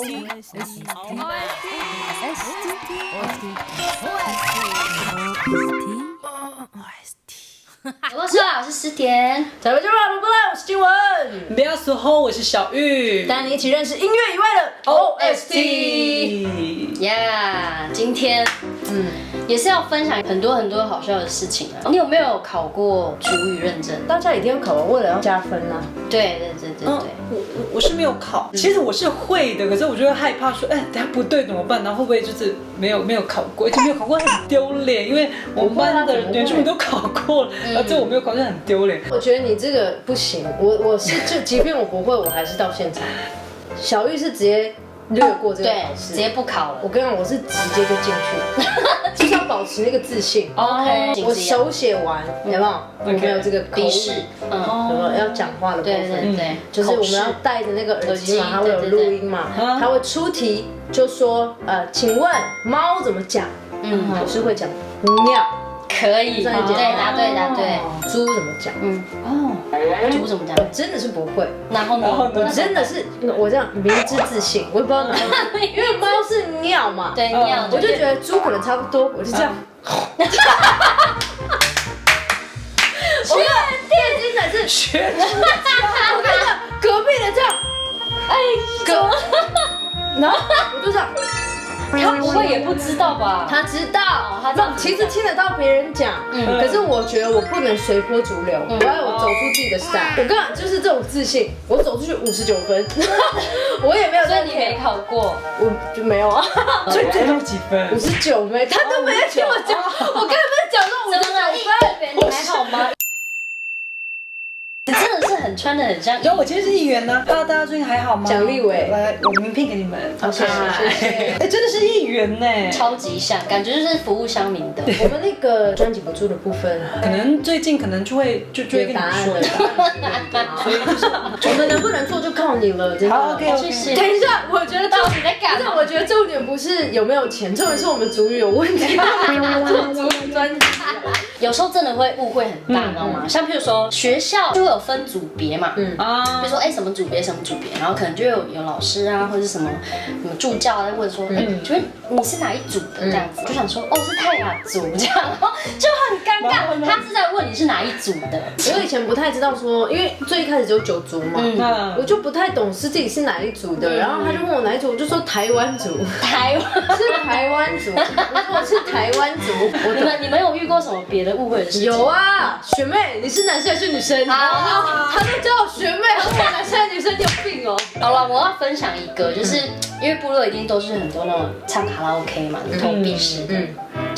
我是思甜，咱们就让不来，我是金文。不要说吼，我是小玉，带你一起认识音乐以外的 OST。今天也是要分享很多好笑的事情啊。你有没有考过主语认证？大家一定要考完，为了要加分啊。对。我是没有考，其实我是会的，可是我就会害怕说，等下不对怎么办？然后会不会就是没有考过，而且没有考过很丢脸，因为我们班的原住民都考过了，然后这我没有考就很丢脸。我觉得你这个不行，我是就即便我不会，我还是到现场。小玉是直接略过这个考试，直接不考了。我跟你讲，我是直接就进去，就是要保持那个自信。OK，我手写完，有没有？我没有这个笔试，有没有要讲话的部分？对，就是我们要戴着那个耳机嘛，它会有录音嘛，它会出题，就说请问猫怎么讲？我是会讲尿。可以，对，答对。猪怎么讲？猪怎么讲？我真的是不会。然后呢？我真的是我这样明知自信，我也不知道哪里，因为猫是尿嘛，对尿，我就觉得猪可能差不多，我就这样。我跟电竞的是学，我跟你讲，隔壁的这样，然后我就这样。他不会也不知道吧？他知道，他这样其实听得到别人讲，可是我觉得我不能随波逐流，我要有走出自己的 style。我跟你讲，就是这种自信，我走出去59分，我也没有。所以你没考过，我就没有啊。最多几分？59没，他都没有听我讲，我刚才不是讲说59分，你还好吗？你真的是很穿的很像。然后我今天是议员呢，Hello，大家最近还好吗？蒋立伟，来，我名片给你们。谢谢。真的是议员呢，超级像，感觉就是服务乡民的。我们那个专辑补助的部分，可能最近可能就会跟你们说，所以就是我们能不能做就靠你了，真的。好 ，OK。等一下，我觉得到底在干嘛？我觉得重点不是有没有钱，重点是我们主语有问题。做主语专辑。有时候真的会误会很大，你知道吗？像譬如说学校就会有分组别嘛，比如说什么组别，然后可能就有老师啊，或者是什么助教在问说，请问你是哪一组的这样子，就想说是泰雅族这样，然后就很尴尬，他是在问你是哪一组的。我以前不太知道说，因为最一开始只有9族嘛，我就不太懂是自己是哪一组的，然后他就问我哪一组，我就说台湾族，是台湾族，我说我是台湾族。你们有遇过什么别的误会的事情？有啊，学妹，你是男生还是女生？他都叫我学妹，他说我男生还是女生，你有病哦。好了，我要分享一个，就是因为部落一定都是很多那种唱卡拉 OK 嘛，投币式的。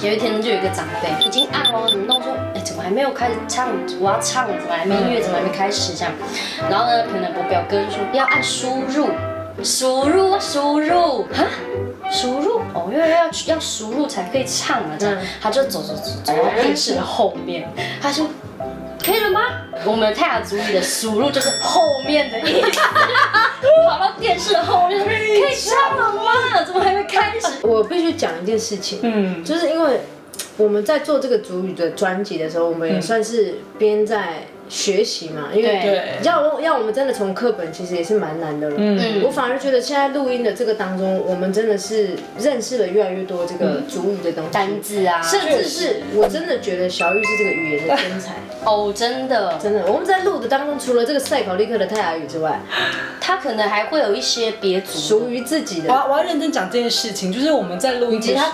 有一天就有一个长辈已经按了，怎么弄说，怎么还没有开始唱？我要唱了，怎么还没音乐？怎么还没开始这样？然后呢，可能我表哥就说要按输入哈。输入因为要输入才可以唱啊，这样他就走到电视的后面，他说可以了吗？我们泰雅族语的输入就是后面的意思，跑到电视的后面，可以唱了吗？怎么还没开始？我必须讲一件事情，就是因为我们在做这个族语的专辑的时候，我们也算是边在学习嘛，因为要我们真的从课本其实也是蛮难的了。我反而觉得现在录音的这个当中，我们真的是认识了越来越多这个族语的东西，单字啊，甚至是我真的觉得小玉是这个语言的天才。真的。我们在录的当中，除了这个赛考利克的泰雅语之外，他可能还会有一些别族属于自己的。我要认真讲这件事情，就是我们在录音的时候，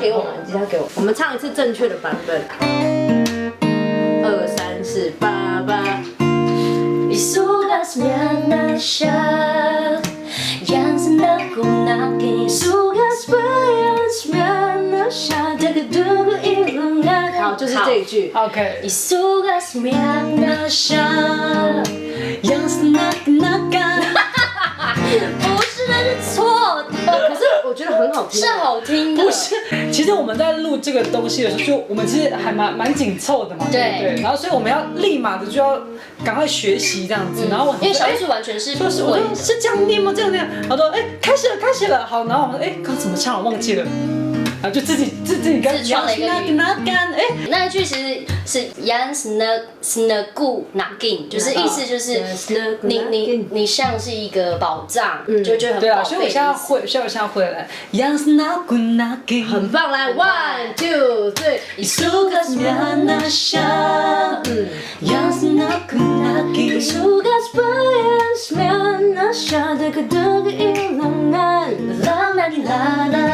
吉他给我，我们唱一次正确的版本。2、3、4、8、8。Isugas mianasya Yang sendaku naki Isugas bayans mianasya Dagadugu ilungan 好，就是这一句。OK。Isugas mianasya Yang sendaku naki 不是，那是错的。可是我觉得很好听，是好听的。不是，其实我们在录这个东西的时候，就我们其实还蛮紧凑的嘛，对不对？然后所以我们要立马的就要赶快学习这样子。然后我因为小玉是完全是不会的，我说是这样念吗？这样念。然后说开始了。好，然后我们说刚怎么唱我忘记了。然后就自己自创了一个语。那一句其实是 Yang Snagu Nagin， 就是意思就是你像是一个宝藏，就很对啊，宝贝。所以我现在会了 Yang Snagu Nagin， 很棒，来 1 2 3。 Suka zmiana sha, Yang Snagu Nagin， Suka zmiana sha, deg ilangan, la la la la。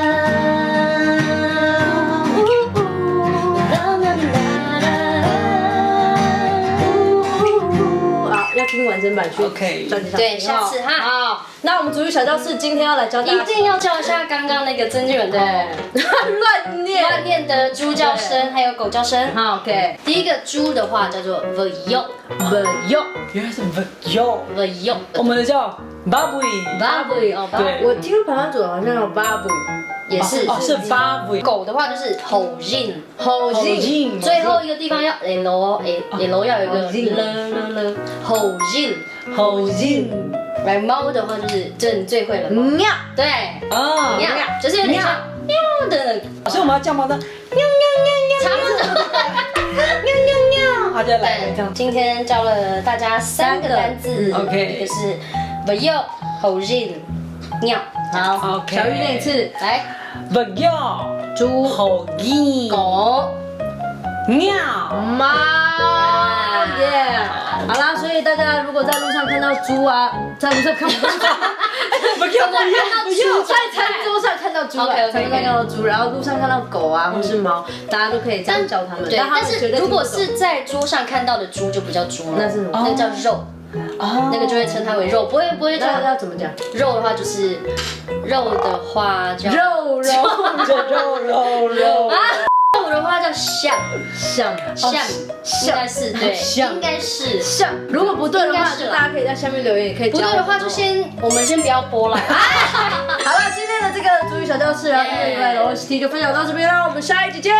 要听完整版去 OK， 专辑上。对，下次哈。好，那我们主语小教室今天要来教大家，一定要教一下刚刚那个曾俊文的乱念的猪叫声，还有狗叫声。好 ，OK。第一个猪的话叫做 Vyo， 原来是 Vyo， 我们的叫 Babuy， 哦，对，我听排湾组好像有 Babu， 也是是 Babuy。狗的话就是 Hojin， Hojin， 最后一个地方要 L 要有一个了 Hojin。来猫的话就是这你最会了，喵，对，啊，喵就是有点像喵的，所以我们要叫猫的差不多。好，再来这样。今天教了大家3个单字 OK 一个是 Vyo Hojin 尿，好 OK 小玉念一次，来 Vyo 猪、猴鸡狗尿猫，耶！好啦，所以大家如果在路上看到猪啊，在路上看不到猪，在餐桌上看到猪啊，餐桌上看到猪，然后路上看到狗啊或是猫，大家都可以这样叫它们。对，但是如果是在桌上看到的猪就不叫猪了，那是什么？那叫肉。那个就会称它为肉，不会叫要怎么讲？肉的话就是肉的话叫肉啊，肉的话叫像，应该是对，应该是像。如果不对的话，就大家可以在下面留言，也可以。不对的话就我们先不要播了。好了，今天的这个主语小教室啊，这个礼拜的 OST 就分享到这边啦，我们下一集见。